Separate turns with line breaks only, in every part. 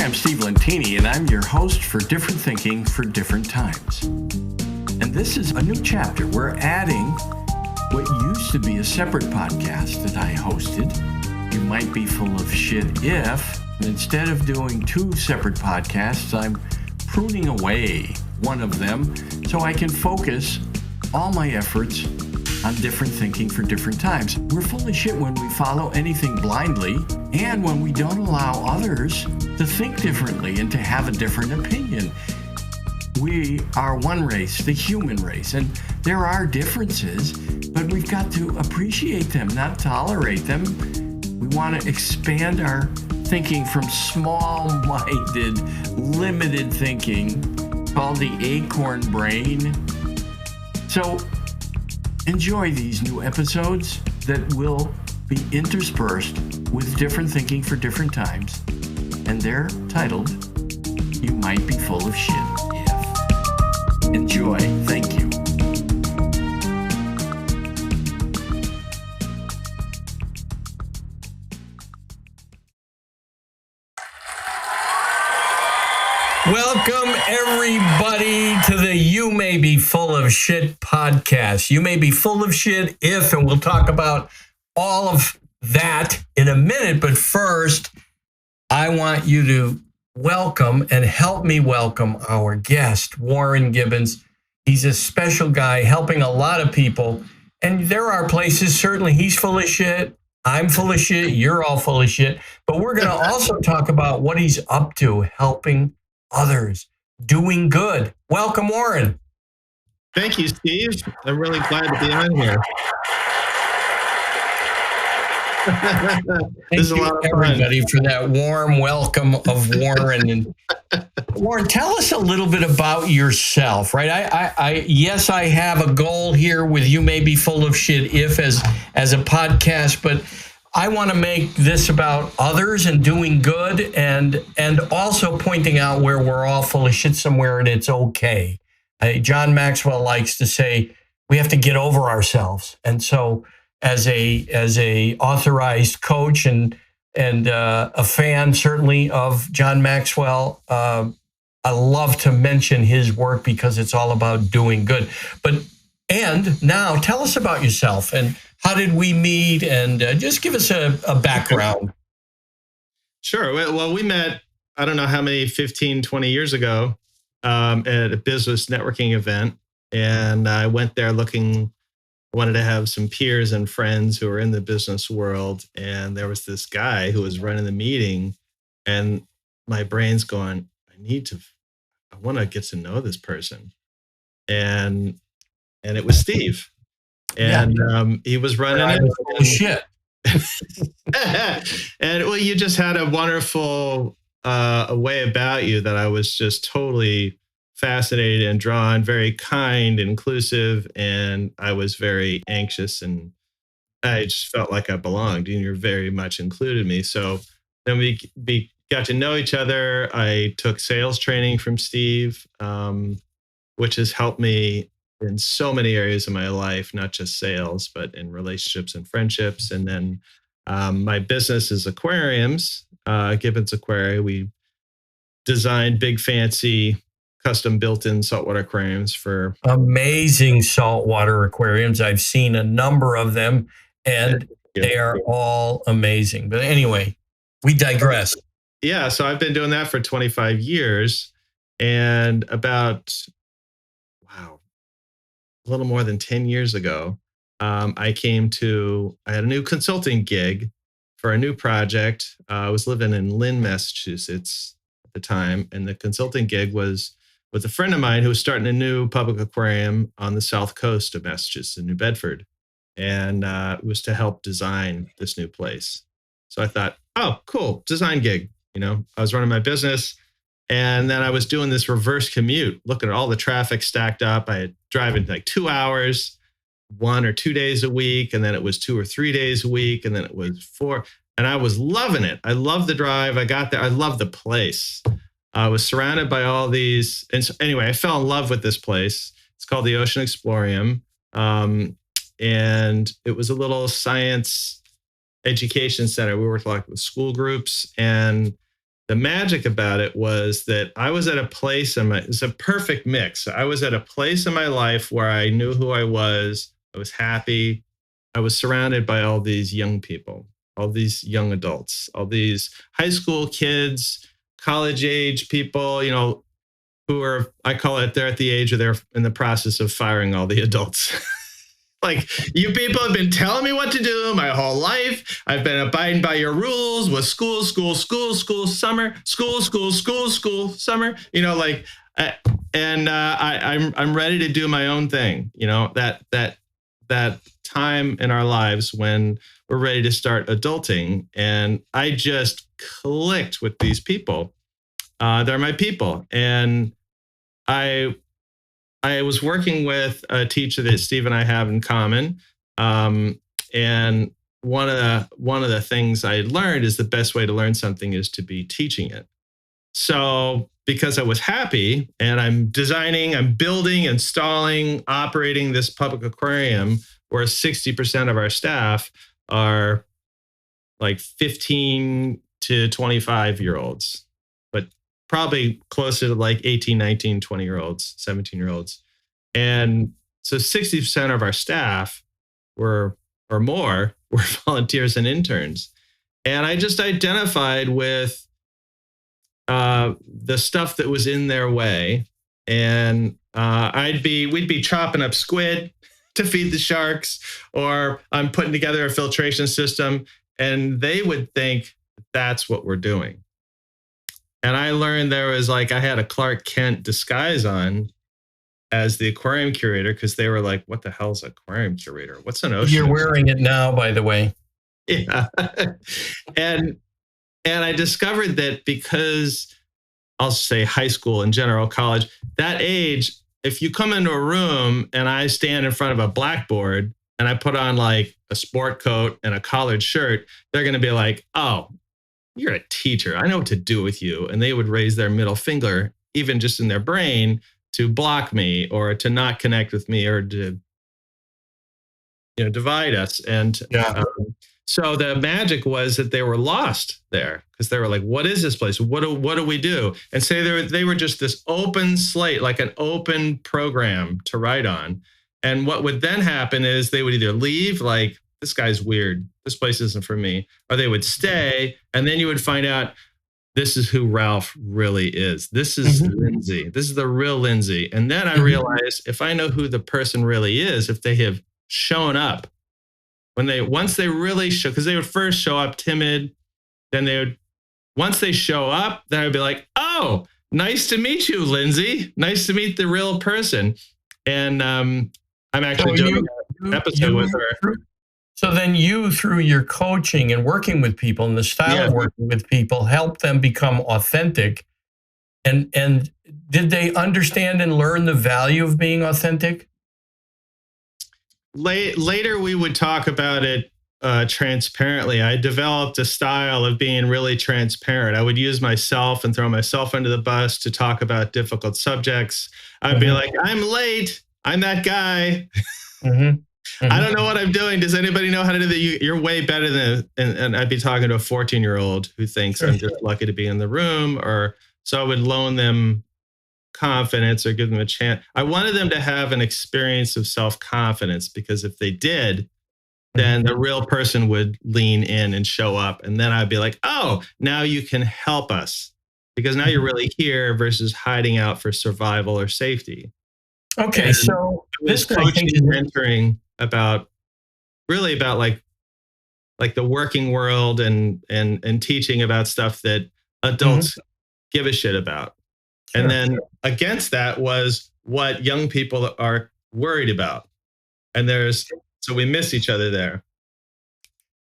I'm Steve Lentini, and I'm your host for Different Thinking for Different Times. And this is a new chapter. We're adding what used to be a separate podcast that I hosted. You might be full of shit if, instead of doing two separate podcasts, I'm pruning away one of them so I can focus all my efforts on different thinking for different times. We're full of shit when we follow anything blindly and when we don't allow others to think differently and to have a different opinion. We are one race, the human race, and there are differences, but we've got to appreciate them, not tolerate them. We want to expand our thinking from small-minded, limited thinking called the acorn brain. So enjoy these new episodes that will be interspersed with different thinking for different times, and they're titled, You Might Be Full of Shit If. Enjoy. Thank you. Welcome, everybody, to the You May Be Full of Shit podcast. You may be full of shit if, and we'll talk about all of that in a minute. But first, I want you to welcome and help me welcome our guest, Warren Gibbons. He's a special guy helping a lot of people. And there are places, certainly he's full of shit. I'm full of shit. You're all full of shit. But we're going to also talk about what he's up to, helping others, doing good. Welcome, Warren.
Thank you, Steve. I'm really glad to be on here.
Thank you, everybody, for that warm welcome of Warren. And Warren, tell us a little bit about yourself, right? Yes, I have a goal here with You May Be Full of Shit If as a podcast, but I want to make this about others and doing good and also pointing out where we're all full of shit somewhere and it's okay. John Maxwell likes to say we have to get over ourselves. And so as a authorized coach and a fan certainly of John Maxwell, I love to mention his work because it's all about doing good. And now tell us about yourself and how did we meet? And just give us a background.
Sure. Well, we met, I don't know how many, 15, 20 years ago at a business networking event. And I went there wanted to have some peers and friends who were in the business world. And there was this guy who was running the meeting. And my brain's going, I want to get to know this person. And it was Steve. And he was running it.
Shit.
And well, you just had a wonderful a way about you that I was just totally fascinated and drawn, very kind, inclusive, and I was very anxious and I just felt like I belonged and you're very much included me. So then we got to know each other. I took sales training from Steve, which has helped me in so many areas of my life, not just sales, but in relationships and friendships. And then my business is aquariums, Gibbons Aquaria. We designed big, fancy, custom built-in saltwater aquariums for
amazing saltwater aquariums. I've seen a number of them, and they are all amazing. But anyway, we digress.
Yeah, so I've been doing that for 25 years, and about a little more than 10 years ago, I had a new consulting gig for a new project. I was living in Lynn, Massachusetts at the time. And the consulting gig was with a friend of mine who was starting a new public aquarium on the south coast of Massachusetts in New Bedford. And it was to help design this new place. So I thought, oh, cool, design gig. I was running my business. And then I was doing this reverse commute, looking at all the traffic stacked up. I had driving like 2 hours, 1 or 2 days a week. And then it was 2 or 3 days a week. And then it was 4. And I was loving it. I loved the drive. I got there. I loved the place. I was surrounded by all these. And so anyway, I fell in love with this place. It's called the Ocean Explorium. And it was a little science education center. We worked a lot with school groups, and the magic about it was that I was at a place it's a perfect mix. I was at a place in my life where I knew who I was happy. I was surrounded by all these young people, all these young adults, all these high school kids, college age people, who are, I call it, they're at the age where they're in the process of firing all the adults. Like, you people have been telling me what to do my whole life. I've been abiding by your rules with school, summer, school, summer. I'm ready to do my own thing. That time in our lives when we're ready to start adulting, and I just clicked with these people. They're my people, and I was working with a teacher that Steve and I have in common. And one of the things I learned is the best way to learn something is to be teaching it. So because I was happy and I'm designing, I'm building, installing, operating this public aquarium where 60% of our staff are like 15 to 25 year olds, but probably closer to like 18, 19, 20 year olds, 17 year olds. And so 60% of our staff were volunteers and interns. And I just identified with the stuff that was in their way. And we'd be chopping up squid to feed the sharks, or I'm putting together a filtration system, and they would think that's what we're doing. And I learned there was I had a Clark Kent disguise on as the aquarium curator, because they were like, what the hell's aquarium curator? What's an ocean?
You're wearing it now, by the way.
Yeah. And I discovered that because I'll say high school in general, college, that age, if you come into a room and I stand in front of a blackboard and I put on like a sport coat and a collared shirt, they're going to be like, oh, you're a teacher. I know what to do with you. And they would raise their middle finger, even just in their brain, to block me or to not connect with me or to, divide us. And so the magic was that they were lost there, because they were like, what is this place? What do we do? And say they were just this open slate, like an open program to write on. And what would then happen is they would either leave, like, this guy's weird, this place isn't for me, or they would stay. And then you would find out, this is who Ralph really is. This is Lindsay. This is the real Lindsay. And then I realized, if I know who the person really is, if they have shown up, once they really show, because they would first show up timid, then once they show up, then I'd be like, oh, nice to meet you, Lindsay. Nice to meet the real person. And I'm actually doing an episode with her.
So then you, through your coaching and working with people and the style of working with people, help them become authentic. And did they understand and learn the value of being authentic?
Later, we would talk about it transparently. I developed a style of being really transparent. I would use myself and throw myself under the bus to talk about difficult subjects. I'd be like, I'm late. I'm that guy. I don't know what I'm doing. Does anybody know how to do that? You're way better than, and I'd be talking to a 14-year-old who thinks I'm just lucky to be in the room, so I would loan them confidence or give them a chance. I wanted them to have an experience of self-confidence, because if they did, then the real person would lean in and show up. And then I'd be like, oh, now you can help us, because now you're really here versus hiding out for survival or safety.
Okay,
and
so
this coaching and mentoring about like the working world and teaching about stuff that adults give a shit about. Sure. And then against that was what young people are worried about. And so we miss each other there.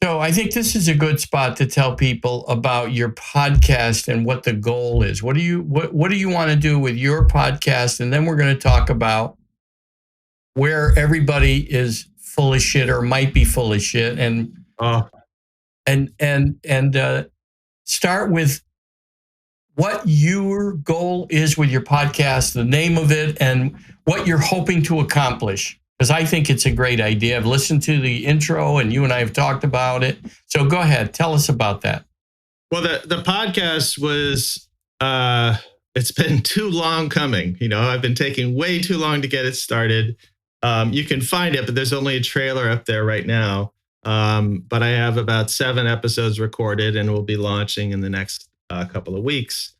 So I think this is a good spot to tell people about your podcast and what the goal is. What do you want to do with your podcast? And then we're going to talk about where everybody is full of shit or might be full of shit, and start with what your goal is with your podcast, the name of it, and what you're hoping to accomplish. Because I think it's a great idea. I've listened to the intro, and you and I have talked about it. So go ahead, tell us about that.
Well, the podcast was it's been too long coming. I've been taking way too long to get it started. You can find it, but there's only a trailer up there right now. But I have about 7 episodes recorded, and we'll be launching in the next couple of weeks.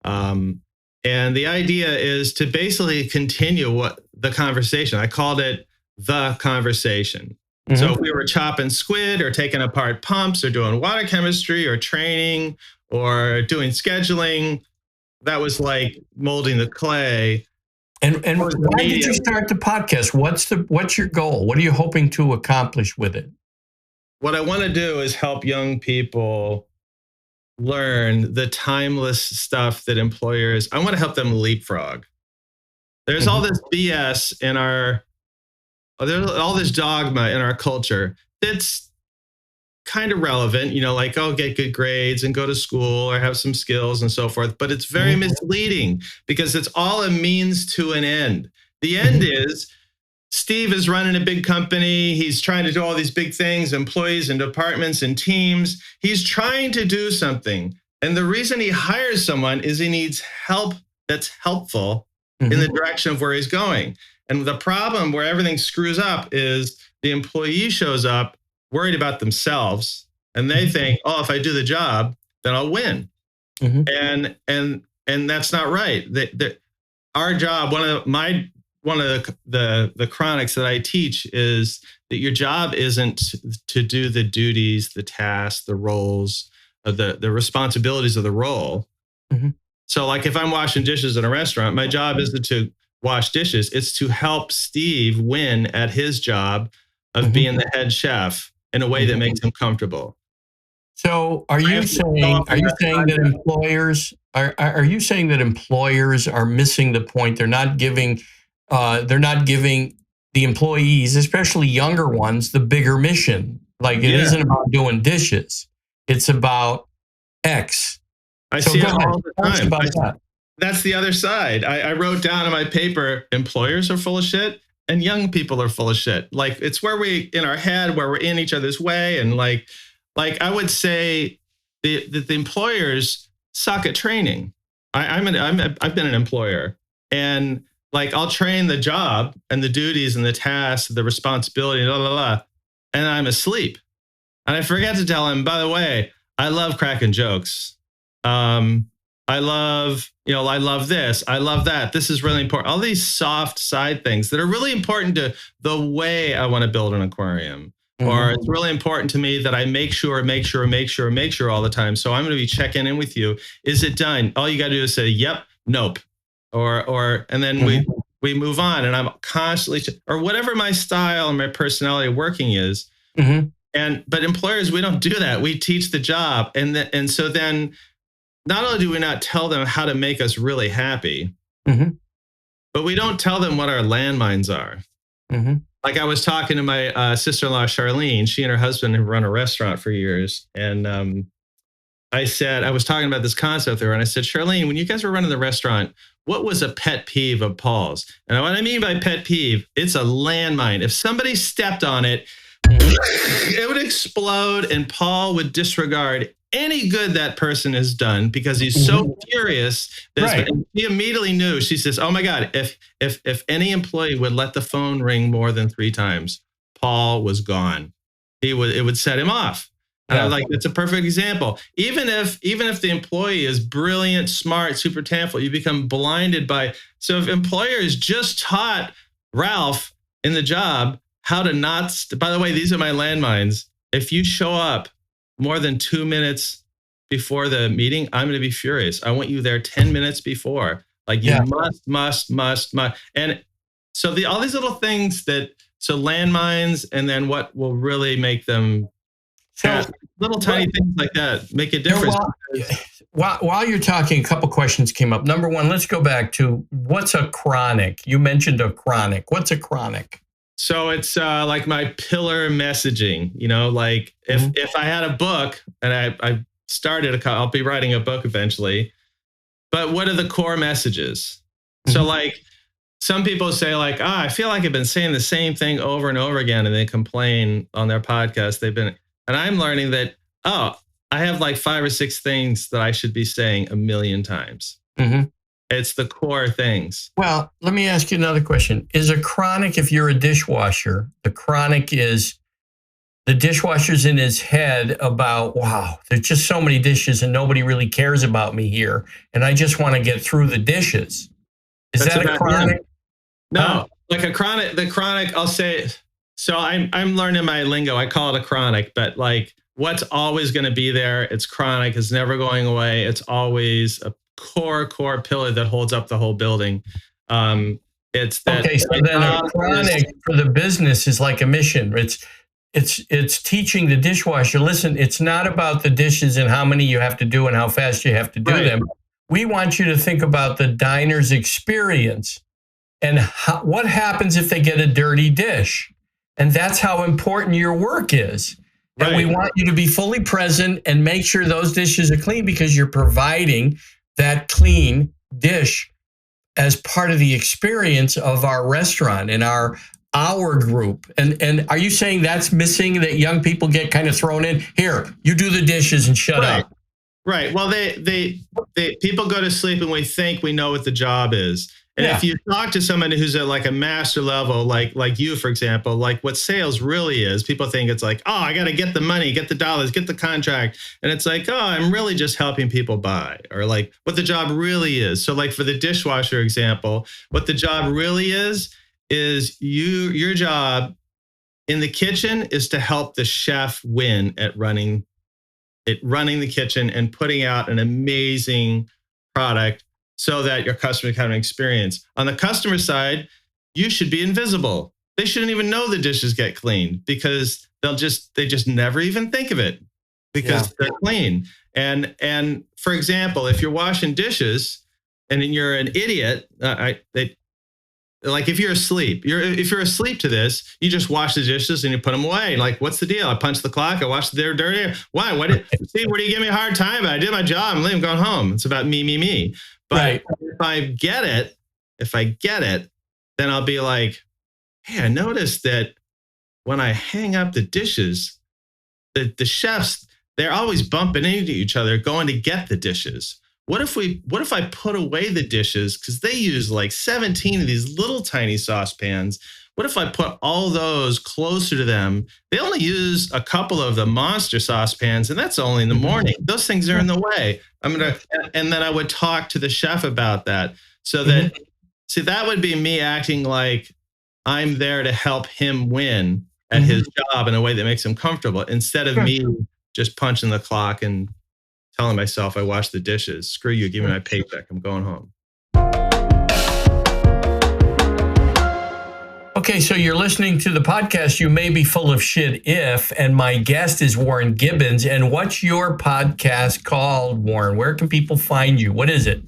And the idea is to basically continue what the conversation. I called it The Conversation. Mm-hmm. So if we were chopping squid or taking apart pumps or doing water chemistry or training or doing scheduling, that was like molding the clay.
And why did you start the podcast? What's your goal? What are you hoping to accomplish with it?
What I want to do is help young people learn the timeless stuff that employers, I want to help them leapfrog. There's all this BS there's all this dogma in our culture that's kind of relevant, like, get good grades and go to school or have some skills and so forth. But it's very misleading because it's all a means to an end. The end is Steve is running a big company. He's trying to do all these big things, employees and departments and teams. He's trying to do something. And the reason he hires someone is he needs help that's helpful in the direction of where he's going. And the problem where everything screws up is the employee shows up worried about themselves, and they think, if I do the job, then I'll win. And that's not right. Our job, one of the chronics that I teach is that your job isn't to do the duties, the tasks, the roles, the responsibilities of the role. So like if I'm washing dishes in a restaurant, my job isn't to wash dishes. It's to help Steve win at his job of being the head chef in a way that makes him comfortable.
So are you saying that employers are missing the point? They're not giving the employees, especially younger ones, the bigger mission. Like it isn't about doing dishes. It's about X.
I see it all the time. That's the other side. I wrote down in my paper, employers are full of shit and young people are full of shit. Like it's where in our head, where we're in each other's way. And like I would say the employers suck at training. I've been an employer, and like I'll train the job and the duties and the tasks, the responsibility, and I'm asleep. And I forget to tell him, by the way, I love cracking jokes. I love this. I love that. This is really important. All these soft side things that are really important to the way I want to build an aquarium. Or it's really important to me that I make sure all the time. So I'm going to be checking in with you. Is it done? All you got to do is say, yep, nope. And then we move on. And I'm constantly, or whatever my style and my personality working is. But employers, we don't do that. We teach the job. And so then not only do we not tell them how to make us really happy, but we don't tell them what our landmines are. Like I was talking to my sister-in-law, Charlene. She and her husband have run a restaurant for years. And I was talking about this concept there. And I said, Charlene, when you guys were running the restaurant, what was a pet peeve of Paul's? And what I mean by pet peeve, it's a landmine. If somebody stepped on it, it would explode and Paul would disregard any good that person has done because he's so furious. He immediately knew. She says, oh my God, if any employee would let the phone ring more than 3 times, Paul was gone. It would set him off. And I'm like, it's a perfect example. Even if the employee is brilliant, smart, super talented, you become blinded by. So if employers just taught Ralph in the job how to not, by the way, these are my landmines. If you show up more than 2 minutes before the meeting, I'm going to be furious. I want you there 10 minutes before. Like you must. And so all these little things so landmines, and then what will really make them, little tiny things like that make a difference.
While you're talking, a couple questions came up. Number one, let's go back to what's a chronic? You mentioned a chronic. What's a chronic?
So it's like my pillar messaging, like if I had a book and I started, I'll be writing a book eventually, but what are the core messages? So like some people say like, I feel like I've been saying the same thing over and over again, and they complain on their podcast. And I'm learning that, I have like 5 or 6 things that I should be saying a million times.
Mhm.
It's the core things.
Well, let me ask you another question. Is a chronic, if you're a dishwasher, the chronic is the dishwasher's in his head about, wow, there's just so many dishes and nobody really cares about me here. And I just want to get through the dishes. Is
That's
that a
about
chronic?
him. No,
Huh?
like the chronic, I'll say, so I'm learning my lingo. I call it a chronic, but like what's always going to be there, it's chronic, it's never going away. It's always a core pillar that holds up the whole building. It's that.
Okay, so then a chronic for the business is like a mission. It's teaching the dishwasher, listen, it's not about the dishes and how many you have to do and how fast you have to do them. We want you to think about the diner's experience and what happens if they get a dirty dish. And that's how important your work is. And we want you to be fully present and make sure those dishes are clean because you're providing that clean dish as part of the experience of our restaurant and our group. And are you saying that's missing, that young people get kind of thrown in? Here, you do the dishes and shut up.
Right. Well, they people go to sleep and we think we know what the job is. And if you talk to somebody who's at like a master level, like you, for example, like what sales really is, people think it's like, oh, I got to get the money, get the dollars, get the contract. And it's like, oh, I'm really just helping people buy, or like what the job really is. So like for the dishwasher example, what the job really is your job in the kitchen is to help the chef win at running the kitchen and putting out an amazing product so that your customers have an experience. On the customer side, you should be invisible. They shouldn't even know the dishes get cleaned because they just never even think of it because they're clean. And for example, if you're washing dishes and then you're an idiot, like if you're asleep, if you're asleep to this, you just wash the dishes and you put them away. Like, what's the deal? I punched the clock. I washed the dirty. Why? What do you give me a hard time? I did my job. I'm going home. It's about me. But if I get it, then I'll be like, hey, I noticed that when I hang up the dishes, the chefs, they're always bumping into each other, going to get the dishes. What if I put away the dishes? Because they use like 17 of these little tiny saucepans. What if I put all those closer to them? They only use a couple of the monster saucepans, and that's only in the morning. Those things are in the way. And then I would talk to the chef about that. So that, see, that would be me acting like I'm there to help him win at his job in a way that makes him comfortable, instead of me just punching the clock and telling myself I washed the dishes. Screw you, give me my paycheck. I'm going home.
Okay, so you're listening to the podcast, You May Be Full of Shit If, and my guest is Warren Gibbons. And what's your podcast called, Warren? Where can people find you? What is it?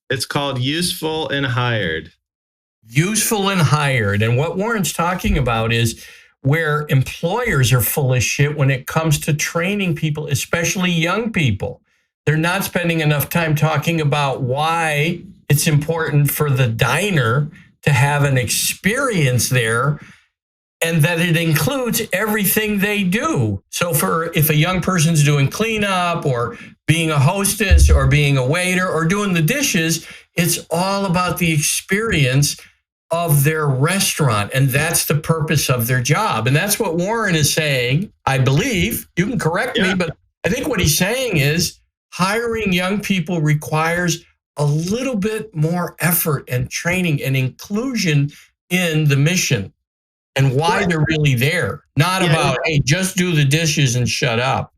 It's called Useful and Hired.
Useful and Hired. And what Warren's talking about is where employers are full of shit when it comes to training people, especially young people. They're not spending enough time talking about why it's important for the diner to have an experience there and that it includes everything they do. So if a young person's doing cleanup or being a hostess or being a waiter or doing the dishes, it's all about the experience of their restaurant. And that's the purpose of their job. And that's what Warren is saying, I believe. You can correct me, but I think what he's saying is, hiring young people requires a little bit more effort and training and inclusion in the mission and why they're really there. Not about, hey, just do the dishes and shut up.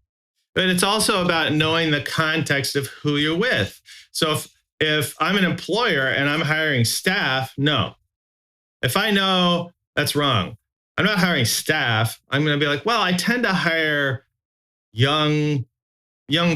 But it's also about knowing the context of who you're with. So if I'm an employer and I'm hiring staff, no. If I know, that's wrong. I'm not hiring staff. I'm going to be like, well, I tend to hire young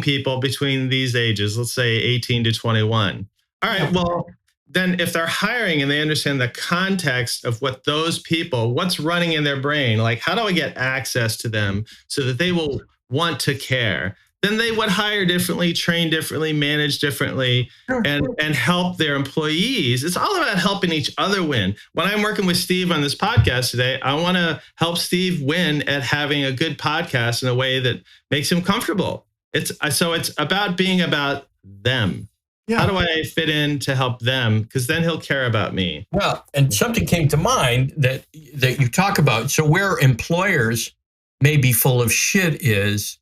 people between these ages, let's say 18 to 21. All right, well, then if they're hiring and they understand the context of what those people, what's running in their brain, like how do I get access to them so that they will want to care, then they would hire differently, train differently, manage differently, and help their employees. It's all about helping each other win. When I'm working with Steve on this podcast today, I want to help Steve win at having a good podcast in a way that makes him comfortable. it's about being about them.
Yeah.
How do I fit in to help them? Because then he'll care about me.
Well, and something came to mind that you talk about. So where employers may be full of shit is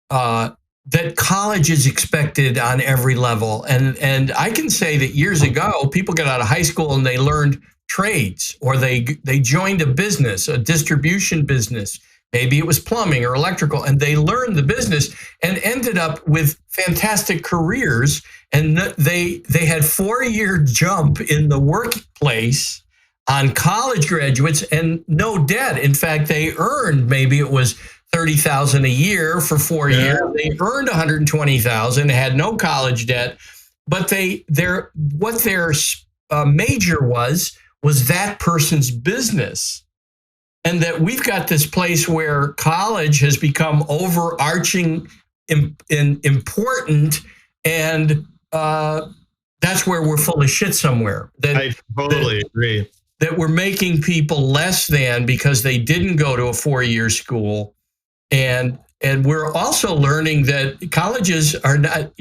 that college is expected on every level. And I can say that years ago, people got out of high school and they learned trades, or they joined a business, a distribution business. Maybe it was plumbing or electrical, and they learned the business and ended up with fantastic careers. And they had 4-year jump in the workplace on college graduates and no debt. In fact, they earned, maybe it was $30,000 a year for 4 years. They earned $120,000, had no college debt, but what their major was that person's business. And that we've got this place where college has become overarching important, and that's where we're full of shit somewhere.
I totally agree.
That we're making people less than because they didn't go to a 4-year school. And we're also learning that colleges are not,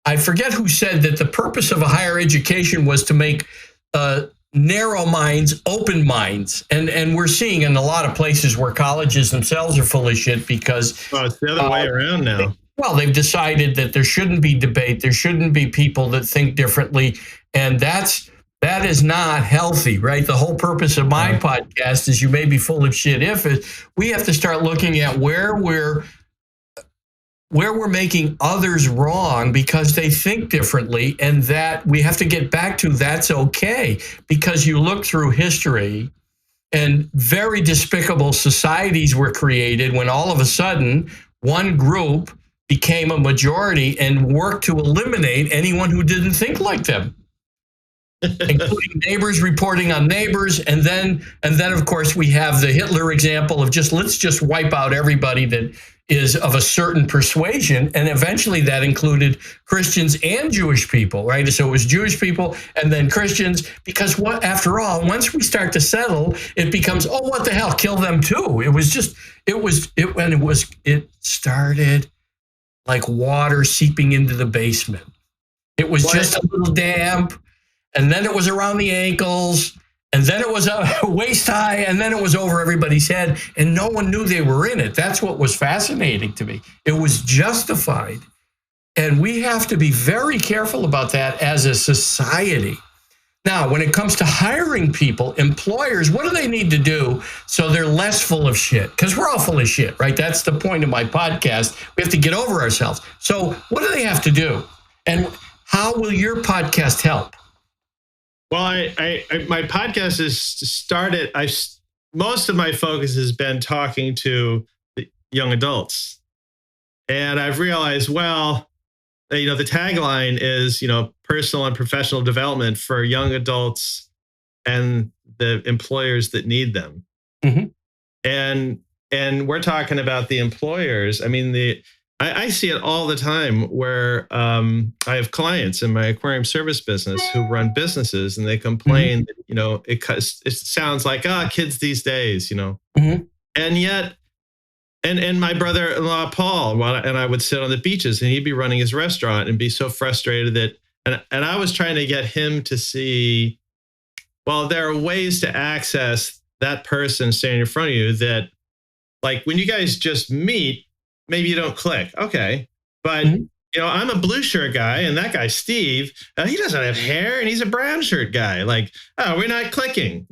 I forget who said that the purpose of a higher education was to make narrow minds open minds. And we're seeing in a lot of places where colleges themselves are full of shit because
it's the other way around now.
Well, they've decided that there shouldn't be debate. There shouldn't be people that think differently. And that is not healthy, right? The whole purpose of my podcast is you may be full of shit we have to start looking at where we're making others wrong because they think differently, and that we have to get back to that's okay. Because you look through history and very despicable societies were created when all of a sudden one group became a majority and worked to eliminate anyone who didn't think like them. Including neighbors reporting on neighbors, and then of course we have the Hitler example of let's just wipe out everybody that is of a certain persuasion, and eventually that included Christians and Jewish people, right? So it was Jewish people and then Christians, because after all, once we start to settle, it becomes, oh, what the hell, kill them too. It started like water seeping into the basement. It was just a little damp. And then it was around the ankles, and then it was waist high, and then it was over everybody's head, and no one knew they were in it. That's what was fascinating to me. It was justified. And we have to be very careful about that as a society. Now, when it comes to hiring people, employers, what do they need to do so they're less full of shit? Because we're all full of shit, right? That's the point of my podcast. We have to get over ourselves. So what do they have to do? And how will your podcast help?
Well, my podcast is started. Most of my focus has been talking to the young adults, and I've realized, the tagline is, personal and professional development for young adults and the employers that need them. Mm-hmm. And we're talking about the employers. I mean, I see it all the time where I have clients in my aquarium service business who run businesses, and they complain that, it sounds like, kids these days, Mm-hmm. And yet, and my brother-in-law, Paul, and I would sit on the beaches, and he'd be running his restaurant and be so frustrated that, and I was trying to get him to see, there are ways to access that person standing in front of you that, like, when you guys just meet, maybe you don't click. Okay. But, I'm a blue shirt guy, and that guy, Steve, he doesn't have hair, and he's a brown shirt guy. Like, we're not clicking,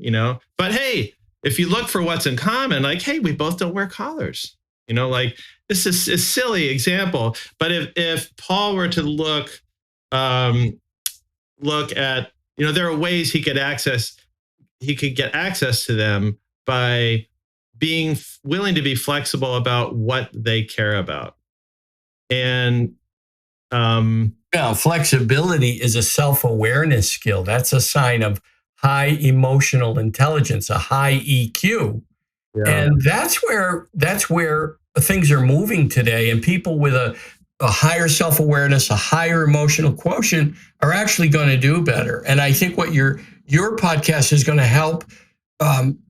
But hey, if you look for what's in common, like, hey, we both don't wear collars, like, this is a silly example. But if Paul were to look at, there are ways he could get access to them by being willing to be flexible about what they care about. And
flexibility is a self-awareness skill. That's a sign of high emotional intelligence, a high EQ. Yeah. And that's where things are moving today. And people with a higher self-awareness, a higher emotional quotient are actually going to do better. And I think what your podcast is going to help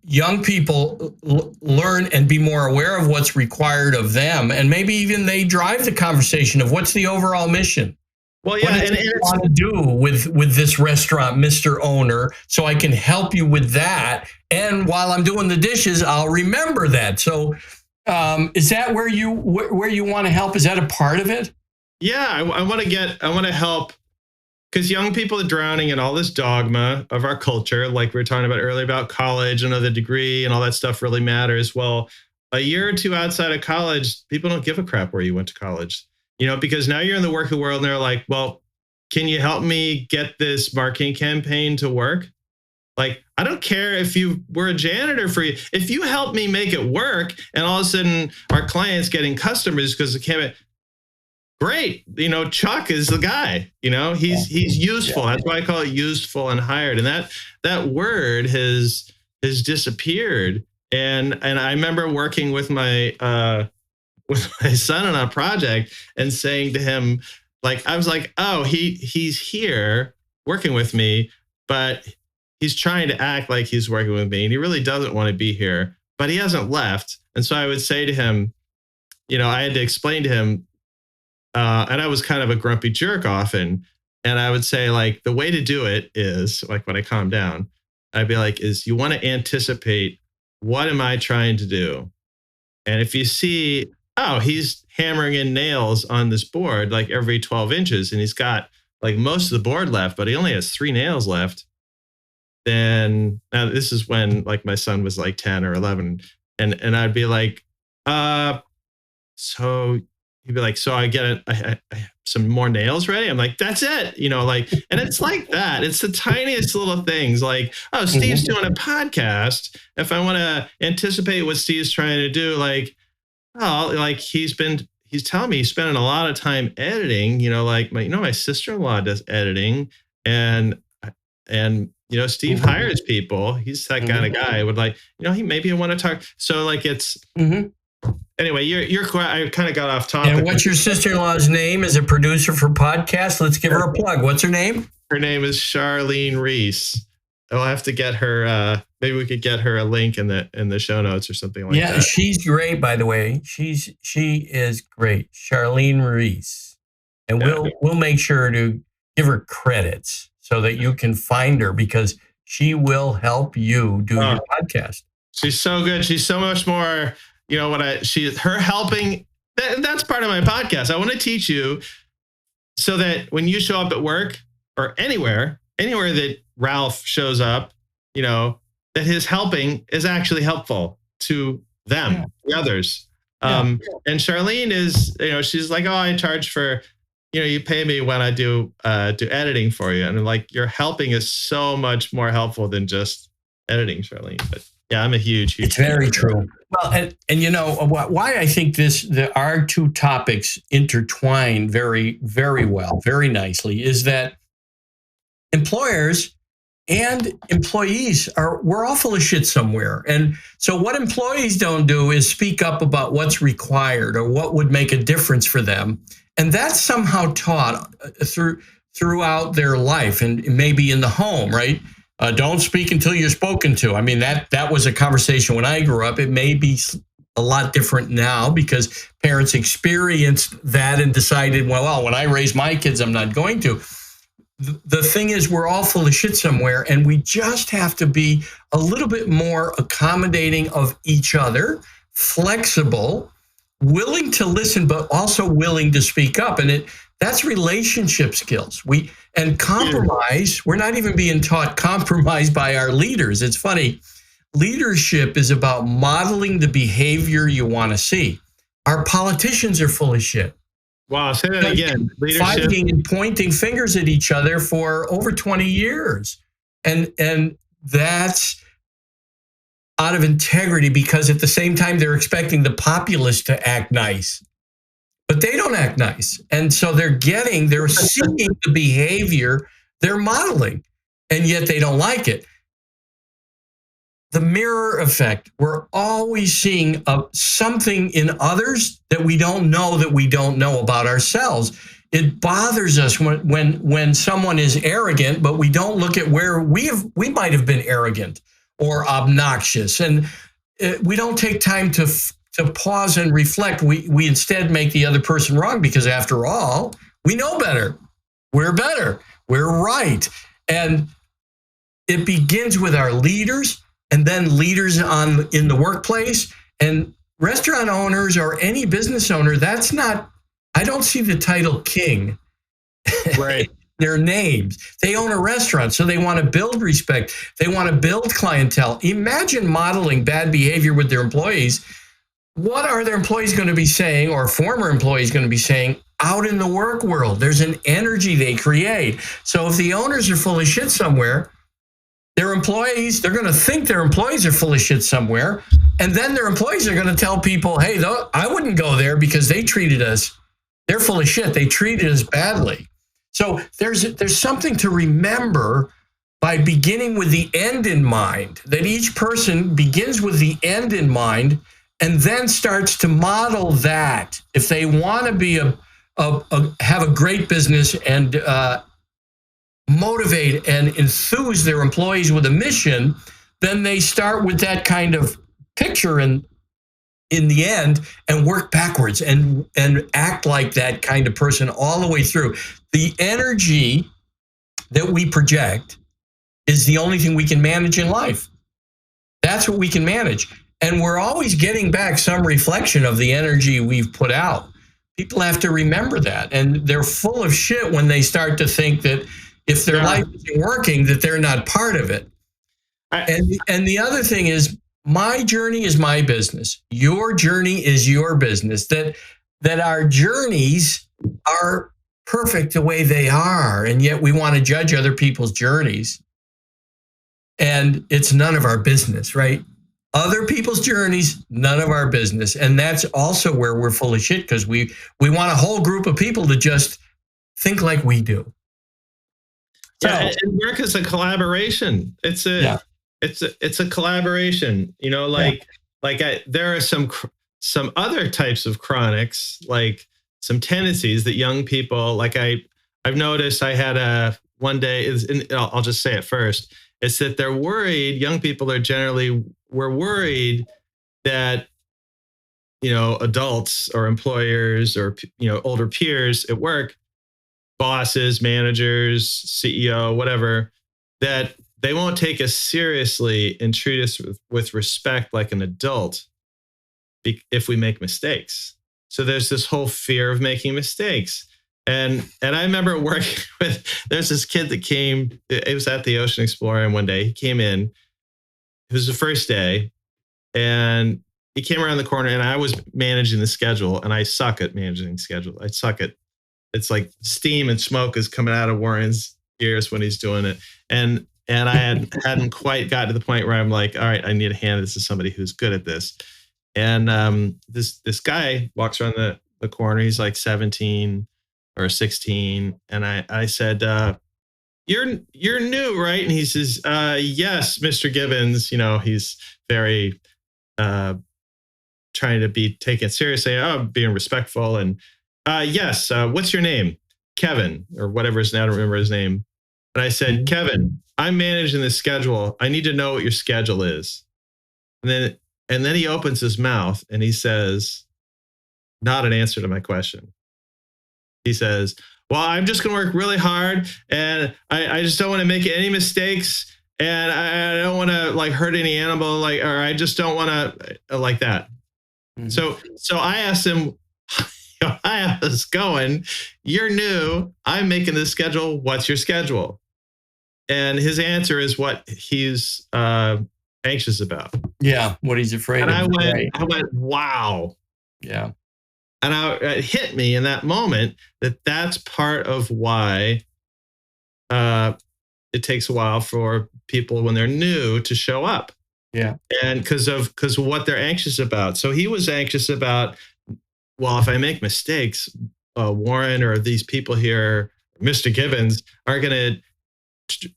young people learn and be more aware of what's required of them, and maybe even they drive the conversation of what's the overall mission.
Well, yeah,
what do you want to do with this restaurant, Mr. Owner, so I can help you with that. And while I'm doing the dishes, I'll remember that. So, is that where you want to help? Is that a part of it?
Yeah, I want to help, because young people are drowning in all this dogma of our culture, like we were talking about earlier about college and the degree and all that stuff really matters. Well, a year or two outside of college, people don't give a crap where you went to college. Because now you're in the working world and they're like, well, can you help me get this marketing campaign to work? Like, I don't care if you were a janitor for you. If you help me make it work and all of a sudden our client's getting customers because the campaign, great. Chuck is the guy, he's useful. That's why I call it useful and hired. And that word has disappeared. And I remember working with my son on a project and saying to him, I was like, oh, he's here working with me, but he's trying to act like he's working with me. And he really doesn't want to be here, but he hasn't left. And so I would say to him, I had to explain to him, and I was kind of a grumpy jerk often. And I would say, the way to do it is, when I calm down, I'd be like, is you want to anticipate, what am I trying to do? And if you see, oh, he's hammering in nails on this board every 12 inches, and he's got most of the board left, but he only has 3 nails left. Then now this is when my son was 10 or 11, and I'd be like, so he'd be like, so I get I some more nails ready. I'm like, that's it, and it's like that. It's the tiniest little things, oh, Steve's doing a podcast. If I want to anticipate what Steve's trying to do, he's telling me he's spending a lot of time editing, my sister-in-law does editing, and Steve hires people. He's that kind of guy. Would maybe I want to talk. So it's anyway, you're I kind of got off topic.
And what's your sister-in-law's name as a producer for podcasts? Let's give her a plug. What's her name?
Her name is Charlene Reese. I'll have to get her. Maybe we could get her a link in the show notes or something like that.
Yeah, she's great, by the way. She is great, Charlene Reese, and we'll make sure to give her credits so that you can find her, because she will help you do your podcast.
She's so good. She's so much more. Her helping. That's part of my podcast. I want to teach you so that when you show up at work or anywhere that Ralph shows up, that his helping is actually helpful to them, the others. And Charlene is, she's like, oh, I charge for, you pay me when I do editing for you. And I'm your helping is so much more helpful than just editing, Charlene. But yeah, I'm a huge
It's very true. Well, and why I think our two topics intertwine very, very well, very nicely, is that employers and employees we're all full of shit somewhere. And so what employees don't do is speak up about what's required or what would make a difference for them. And that's somehow taught throughout their life, and maybe in the home, right? Don't speak until you're spoken to. I mean, that was a conversation when I grew up. It may be a lot different now because parents experienced that and decided, well, when I raise my kids, I'm not going to. The thing is, we're all full of shit somewhere, and we just have to be a little bit more accommodating of each other, flexible, willing to listen, but also willing to speak up. And that's relationship skills. And compromise. We're not even being taught compromise by our leaders. It's funny. Leadership is about modeling the behavior you want to see. Our politicians are full of shit.
Wow, say that again. Leadership.
Fighting and pointing fingers at each other for over 20 years. And that's out of integrity, because at the same time, they're expecting the populace to act nice. But they don't act nice. And so they're seeing the behavior they're modeling, and yet they don't like it. The mirror effect. We're always seeing something in others that we don't know about ourselves. It bothers us when someone is arrogant, but we don't look at where we might have been arrogant, or obnoxious. And we don't take time to pause and reflect. We instead make the other person wrong because, after all, we know better. We're better. We're right. And it begins with our leaders, and then leaders in the workplace, and restaurant owners or any business owner. That's not. I don't see the title king.
Right.
Their names. They own a restaurant, so they want to build respect. They want to build clientele. Imagine modeling bad behavior with their employees. What are their employees going to be saying, or former employees going to be saying out in the work world? There's an energy they create. So if the owners are full of shit somewhere, their employees, they're going to think their employees are full of shit somewhere. And then their employees are going to tell people, hey, I wouldn't go there because they treated us. They're full of shit. They treated us badly. So there's something to remember by beginning with the end in mind, that each person begins with the end in mind and then starts to model that. If they want to be have a great business and motivate and enthuse their employees with a mission, then they start with that kind of picture in the end and work backwards and act like that kind of person all the way through. The energy that we project is the only thing we can manage in life. That's what we can manage. And we're always getting back some reflection of the energy we've put out. People have to remember that. And they're full of shit when they start to think that if their life isn't working, that they're not part of it. And the other thing is, my journey is my business. Your journey is your business. That our journeys are perfect the way they are, and yet we want to judge other people's journeys. And it's none of our business, right? Other people's journeys, none of our business. And that's also where we're full of shit, because we want a whole group of people to just think like we do.
Yeah, and work is a collaboration. It's a collaboration. You know, there are some other types of chronics, like some tendencies that young people, like I've noticed. I had one day, I'll just say it first. It's that they're worried. Young people we're worried that, adults or employers or, older peers at work, bosses, managers, CEO, whatever, that they won't take us seriously and treat us with respect like an adult if we make mistakes. So there's this whole fear of making mistakes. And I remember working with, there's this kid that came, it was at the Ocean Explorer, and one day he came in, it was the first day, and he came around the corner, and I was managing the schedule, and I suck at managing schedule. I suck at, it's like steam and smoke is coming out of Warren's ears when he's doing it. And I hadn't quite got to the point where I'm like, all right, I need a hand. This is somebody who's good at this. And this guy walks around the corner. He's like 17 or 16. And I said, you're new, right? And he says, yes, Mr. Gibbons. He's very trying to be taken seriously. Being respectful. And yes, what's your name? Kevin, or whatever his name. I don't remember his name. And I said, Kevin, I'm managing the schedule. I need to know what your schedule is. And then he opens his mouth and he says, not an answer to my question. He says, well, I'm just going to work really hard, and I just don't want to make any mistakes, and I don't want to hurt any animal, or I just don't want to like that. Mm-hmm. So I asked him, I was going, you're new. I'm making this schedule. What's your schedule? And his answer is what he's anxious about.
Yeah, what he's afraid of.
And I went, wow.
Yeah.
And it hit me in that moment that that's part of why it takes a while for people when they're new to show up.
Yeah.
And because of what they're anxious about. So he was anxious about, well, if I make mistakes, Warren or these people here, Mr. Gibbons, aren't going to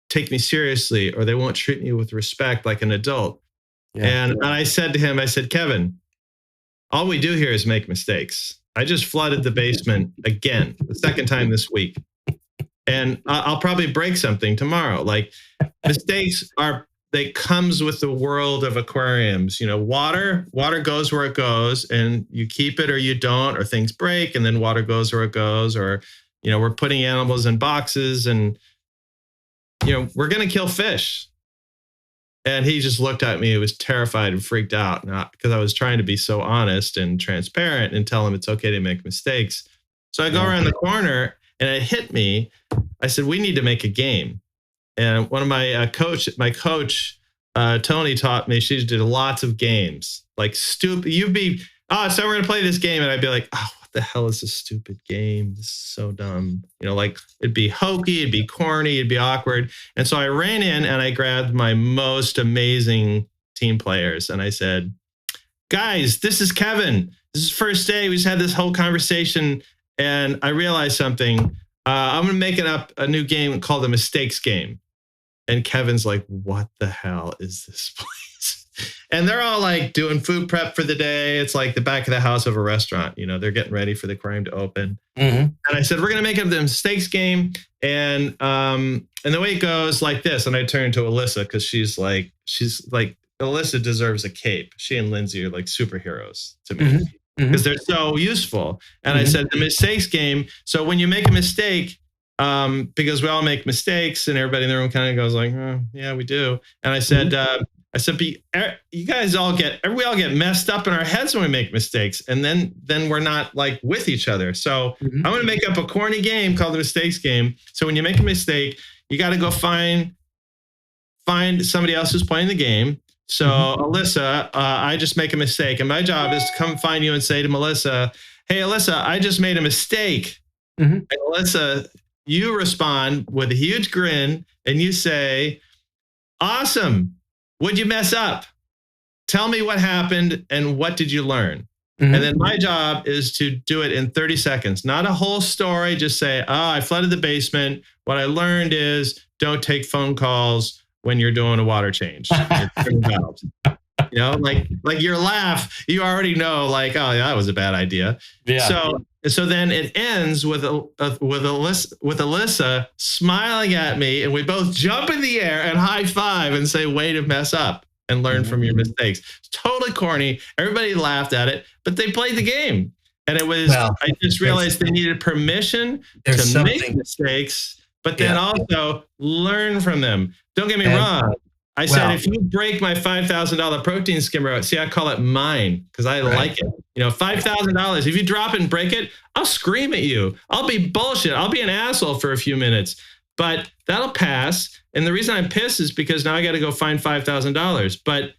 take me seriously, or they won't treat me with respect like an adult. Yeah. And I said to him, Kevin, all we do here is make mistakes. I just flooded the basement again, the second time this week. And I'll probably break something tomorrow. Mistakes are that comes with the world of aquariums. Water goes where it goes, and you keep it or you don't, or things break and then water goes where it goes, or, we're putting animals in boxes and, we're going to kill fish. And he just looked at me. He was terrified and freaked out, because I was trying to be so honest and transparent and tell him it's okay to make mistakes. So I go around the corner and it hit me. I said, we need to make a game. And one of my coach, Tony, taught me. She did lots of games, like stupid. So we're going to play this game. And I'd be like, oh, what the hell is this stupid game? This is so dumb. Like it'd be hokey, it'd be corny, it'd be awkward. And so I ran in and I grabbed my most amazing team players. And I said, guys, this is Kevin. This is first day. We just had this whole conversation. And I realized something. I'm going to make up a new game called the Mistakes Game. And Kevin's like, what the hell is this place? And they're all like doing food prep for the day. It's like the back of the house of a restaurant. They're getting ready for the aquarium to open. Mm-hmm. And I said, we're going to make up the Mistakes Game. And the way it goes like this. And I turned to Alyssa because she's like, Alyssa deserves a cape. She and Lindsay are like superheroes to me. Mm-hmm. Because they're so useful. And I said, the Mistakes Game. So when you make a mistake, because we all make mistakes and everybody in the room kind of goes like, oh, yeah, we do. And I said, you guys we all get messed up in our heads when we make mistakes. And then we're not like with each other. So I'm going to make up a corny game called the Mistakes Game. So when you make a mistake, you got to go find somebody else who's playing the game. So Alyssa, I just make a mistake. And my job is to come find you and say to Melissa, hey, Alyssa, I just made a mistake. And Alyssa, you respond with a huge grin and you say, awesome. What'd you mess up? Tell me what happened and what did you learn? And then my job is to do it in 30 seconds, not a whole story. Just say, I flooded the basement. What I learned is don't take phone calls when you're doing a water change. Like your laugh, you already know, like, oh, yeah, that was a bad idea. Yeah. So then it ends with Alyssa smiling at me, and we both jump in the air and high five and say, way to mess up and learn from your mistakes. It's totally corny. Everybody laughed at it, but they played the game. And it was, I just realized they needed permission to make mistakes, but then also learn from them. Don't get me wrong. I said, if you break my $5,000 protein skimmer, see, I call it mine because I like it. $5,000. If you drop it and break it, I'll scream at you. I'll be bullshit. I'll be an asshole for a few minutes, but that'll pass. And the reason I'm pissed is because now I got to go find $5,000, but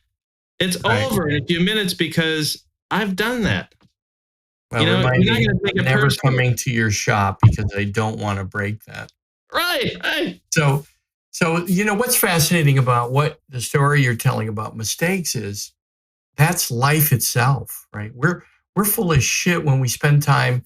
it's over in a few minutes because I've done that.
Well, you're not going to take never coming to your shop because I don't want to break that.
Right.
So what's fascinating about what the story you're telling about mistakes is that's life itself, right? We're full of shit when we spend time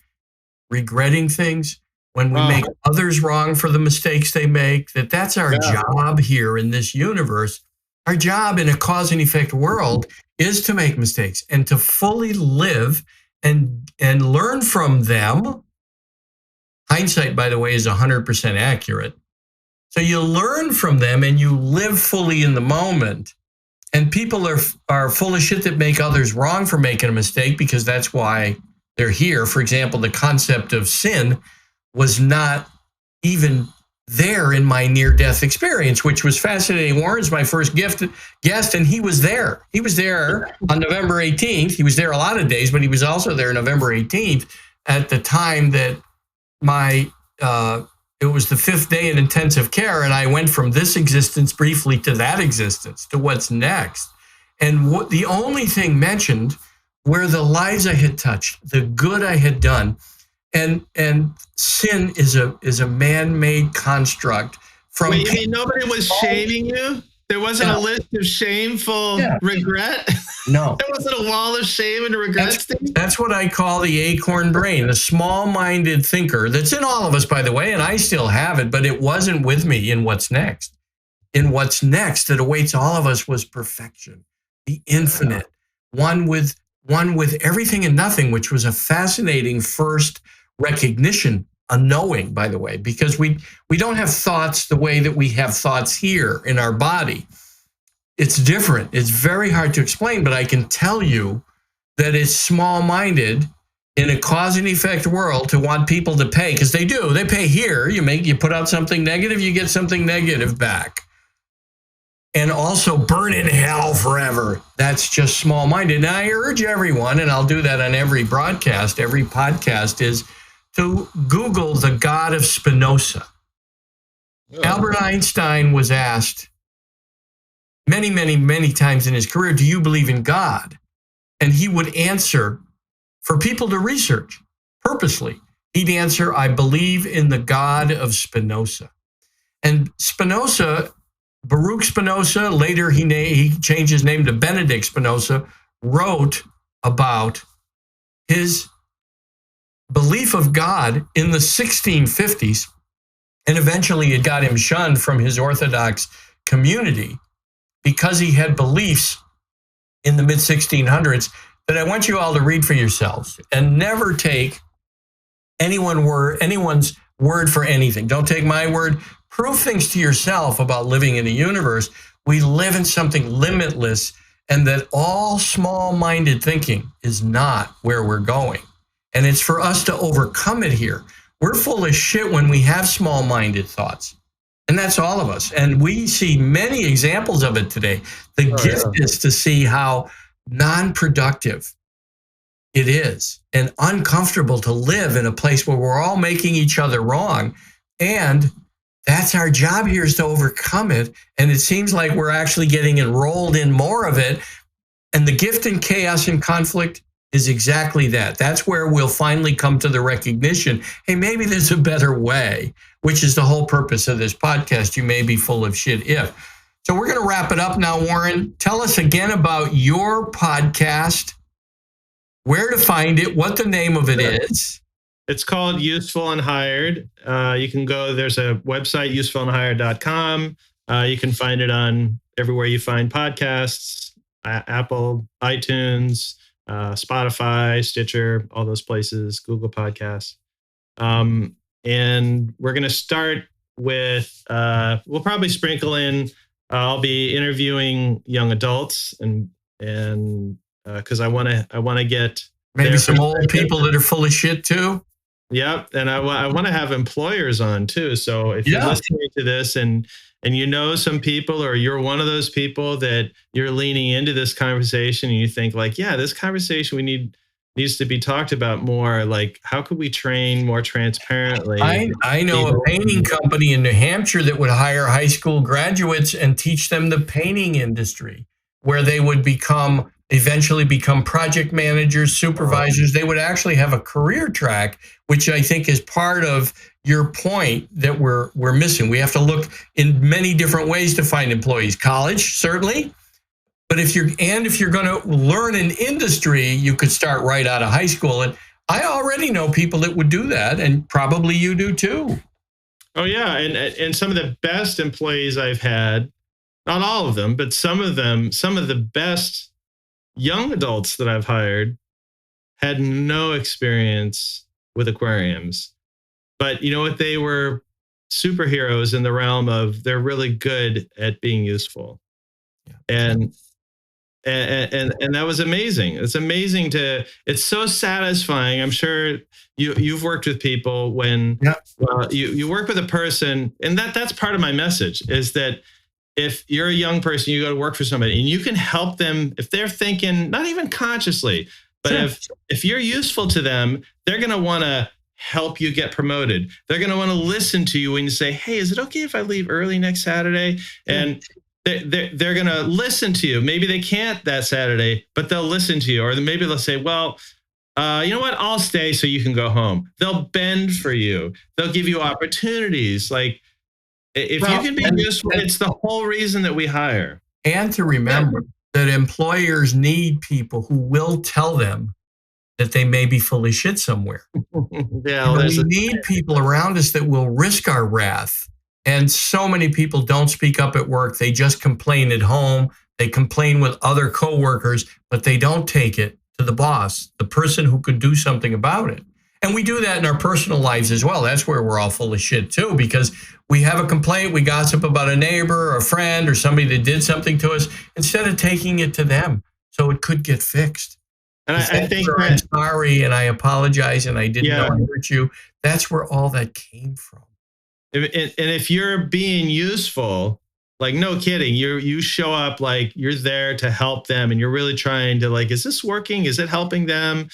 regretting things, when we make others wrong for the mistakes they make, that's our job here in this universe. Our job in a cause and effect world is to make mistakes and to fully live and learn from them. Hindsight, by the way, is 100% accurate. So you learn from them and you live fully in the moment. And people are full of shit that make others wrong for making a mistake because that's why they're here. For example, the concept of sin was not even there in my near-death experience, which was fascinating. Warren's my first guest, and he was there. He was there on November 18th. He was there a lot of days, but he was also there November 18th at the time that it was the 5th day in intensive care, and I went from this existence briefly to that existence, to what's next. And the only thing mentioned were the lives I had touched, the good I had done. And sin is a man-made construct.
Wait, you mean nobody was shaming you? There wasn't a list of shameful regret?
No.
There wasn't a wall of shame and regret?
That's what I call the acorn brain, the small-minded thinker that's in all of us, by the way, and I still have it, but it wasn't with me in what's next. In what's next that awaits all of us was perfection, the infinite, one with everything and nothing, which was a fascinating first recognition, a knowing, by the way, because we don't have thoughts the way that we have thoughts here in our body. it's different. It's very hard to explain, but I can tell you that it's small-minded in a cause and effect world to want people to pay, because they do. They pay here. You put out something negative, you get something negative back. And also burn in hell forever. That's just small-minded. And I urge everyone, and I'll do that on every broadcast, every podcast, is to Google the God of Spinoza. Oh. Albert Einstein was asked many, many, many times in his career, do you believe in God? And he would answer, for people to research purposely, he'd answer, I believe in the God of Spinoza. And Spinoza, Baruch Spinoza, later he changed his name to Benedict Spinoza, wrote about his belief of God in the 1650s, and eventually it got him shunned from his Orthodox community because he had beliefs in the mid-1600s that I want you all to read for yourselves, and never take anyone's word for anything. Don't take my word. Prove things to yourself about living in a universe. We live in something limitless, and that all small-minded thinking is not where we're going. And it's for us to overcome it here. We're full of shit when we have small-minded thoughts. And that's all of us. And we see many examples of it today. The gift is to see how non-productive it is and uncomfortable to live in a place where we're all making each other wrong. And that's our job here, is to overcome it. And it seems like we're actually getting enrolled in more of it. And the gift in chaos and conflict is exactly that. That's where we'll finally come to the recognition, hey, maybe there's a better way, which is the whole purpose of this podcast. You may be full of shit if. So we're going to wrap it up now, Warren. Tell us again about your podcast, where to find it, what the name of it is.
It's called Useful and Hired. You can go, there's a website, usefulandhired.com. You can find it on everywhere you find podcasts, Apple, iTunes, Spotify, Stitcher, all those places, Google Podcasts. And we're going to start with, we'll probably sprinkle in, I'll be interviewing young adults and because I want to get
maybe some old people that are full of shit too.
Yep. And I want to have employers on too. So if you're listening to this and you know some people, or you're one of those people that you're leaning into this conversation and you think like, yeah, this conversation needs to be talked about more. Like, how could we train more transparently?
I know a painting company in New Hampshire that would hire high school graduates and teach them the painting industry, where they would eventually become project managers, supervisors. They would actually have a career track, which I think is part of your point that we're missing. We have to look in many different ways to find employees. College, certainly. But if you're going to learn an industry, you could start right out of high school. And I already know people that would do that, and probably you do too.
Oh yeah, and some of the best employees I've had, not all of them, but some of the best young adults that I've hired had no experience with aquariums. But you know what? They were superheroes in the realm of they're really good at being useful. And that was amazing. It's amazing it's so satisfying. I'm sure you've worked with people when you work with a person, and that's part of my message is that if you're a young person, you go to work for somebody and you can help them if they're thinking, not even consciously, but if you're useful to them, they're going to want to help you get promoted. They're going to want to listen to you when you say, hey, is it okay if I leave early next Saturday? And they're going to listen to you. Maybe they can't that Saturday, but they'll listen to you. Or maybe they'll say, well, you know what? I'll stay so you can go home. They'll bend for you. They'll give you opportunities. Like if you can be useful, it's the whole reason that we hire.
And to remember that employers need people who will tell them that they may be full of shit somewhere. We need people around us that will risk our wrath. And so many people don't speak up at work. They just complain at home. They complain with other coworkers, but they don't take it to the boss, the person who could do something about it. And we do that in our personal lives as well. That's where we're all full of shit too, because we have a complaint, we gossip about a neighbor or a friend or somebody that did something to us instead of taking it to them so it could get fixed.
And I think
I'm sorry and I apologize and I didn't know I hurt you. That's where all that came from.
And if you're being useful, like, no kidding, you show up like you're there to help them and you're really trying to, like, is this working? Is it helping them?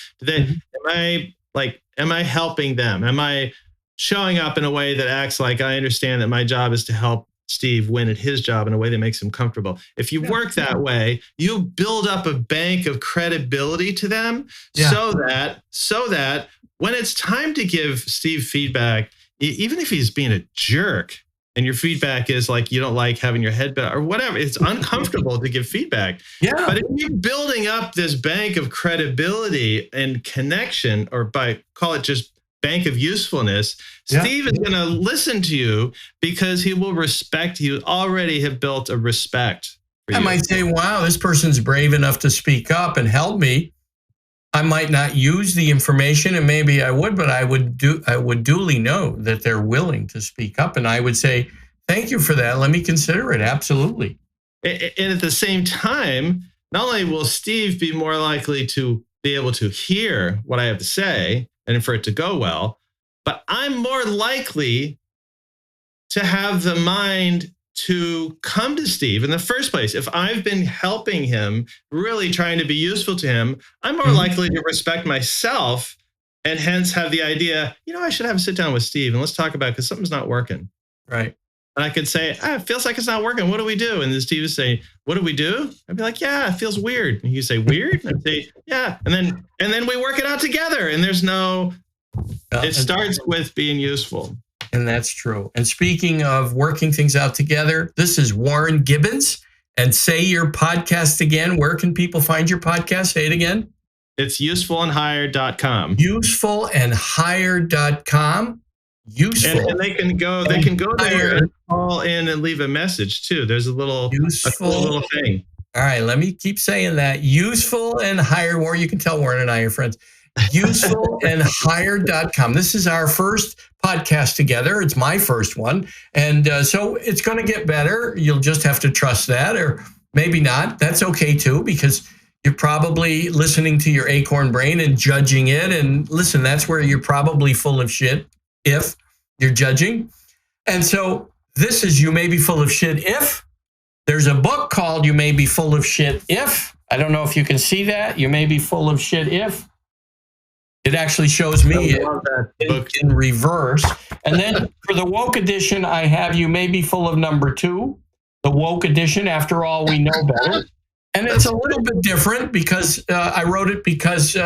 Am I helping them? Am I showing up in a way that acts like I understand that my job is to help Steve win at his job in a way that makes him comfortable? If you work that way, you build up a bank of credibility to them so that when it's time to give Steve feedback, even if he's being a jerk and your feedback is like, you don't like having your head bent or whatever, it's uncomfortable to give feedback.
Yeah.
But if you're building up this bank of credibility and connection, or call it just bank of usefulness, Steve is going to listen to you because he will respect you. Already have built a respect for you.
I might say, wow, this person's brave enough to speak up and help me. I might not use the information, and maybe I would, but I would duly know that they're willing to speak up. And I would say, thank you for that. Let me consider it. Absolutely.
And at the same time, not only will Steve be more likely to be able to hear what I have to say and for it to go well, but I'm more likely to have the mind to come to Steve in the first place. If I've been helping him, really trying to be useful to him, I'm more likely to respect myself and hence have the idea, I should have a sit down with Steve and let's talk about it because something's not working.
Right.
And I could say, it feels like it's not working. What do we do? And then Steve would say, what do we do? I'd be like, yeah, it feels weird. And he'd say, weird? And I'd say, yeah. And then we work it out together. And it starts with being useful.
And that's true. And speaking of working things out together, this is Warren Gibbons. And say your podcast again. Where can people find your podcast? Say it again.
It's usefulandhire.com.
Usefulandhire.com. Useful.
And they can go there and call in and leave a message too. There's a little thing.
All right, let me keep saying that. Useful and Hire. Warren, you can tell Warren and I are friends. Usefulandhire.com. This is our first podcast together. It's my first one. And so it's going to get better. You'll just have to trust that, or maybe not. That's okay too, because you're probably listening to your acorn brain and judging it. And listen, that's where you're probably full of shit if you're judging. And so this is You May Be Full of Shit If. There's a book called You May Be Full of Shit If. I don't know if you can see that. You May Be Full of Shit If. It actually shows me in reverse. And then for the woke edition, I have You May Be Full of number 2, the woke edition. After all, we know better. And it's a little bit different because I wrote it because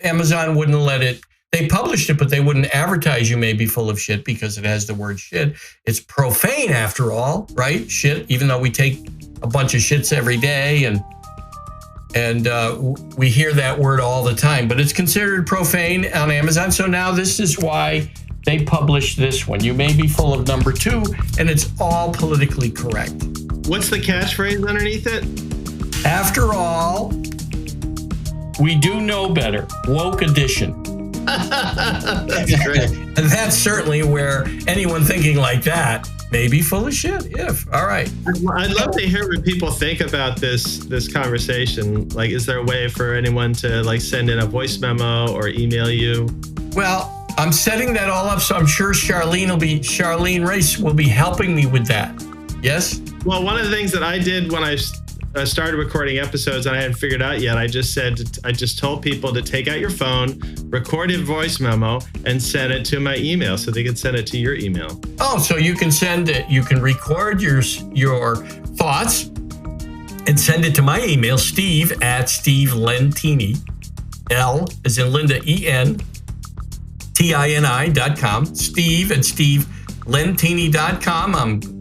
Amazon wouldn't let it. They published it, but they wouldn't advertise You May Be Full of Shit because it has the word shit. It's profane after all, right? Shit, even though we take a bunch of shits every day and we hear that word all the time, but it's considered profane on Amazon. So now this is why they published this one. You May Be Full of number 2, and it's all politically correct.
What's the catchphrase underneath it?
After all, we do know better. Woke edition.
That's great.
And that's certainly where anyone thinking like that may be full of shit. If all right,
I'd love to hear what people think about this conversation. Like, is there a way for anyone to send in a voice memo or email you?
Well, I'm setting that all up, so I'm sure Charlene Race will be helping me with that. Yes.
Well, one of the things that I did when I started recording episodes and I hadn't figured out yet, I just told people to take out your phone, record a voice memo, and send it to my email so they can send it to your email.
Oh, so you can send it. You can record your thoughts and send it to my email, Steve@SteveLentini, L as in Linda, ENTINI.com, Steve@SteveLentini.com.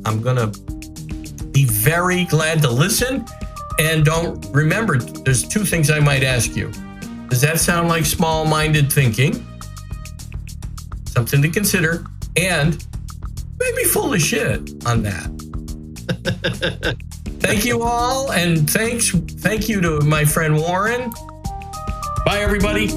I'm gonna be very glad to listen. And don't remember, there's 2 things I might ask you. Does that sound like small-minded thinking? Something to consider. And maybe full of shit on that. Thank you all. And thank you to my friend Warren. Bye, everybody.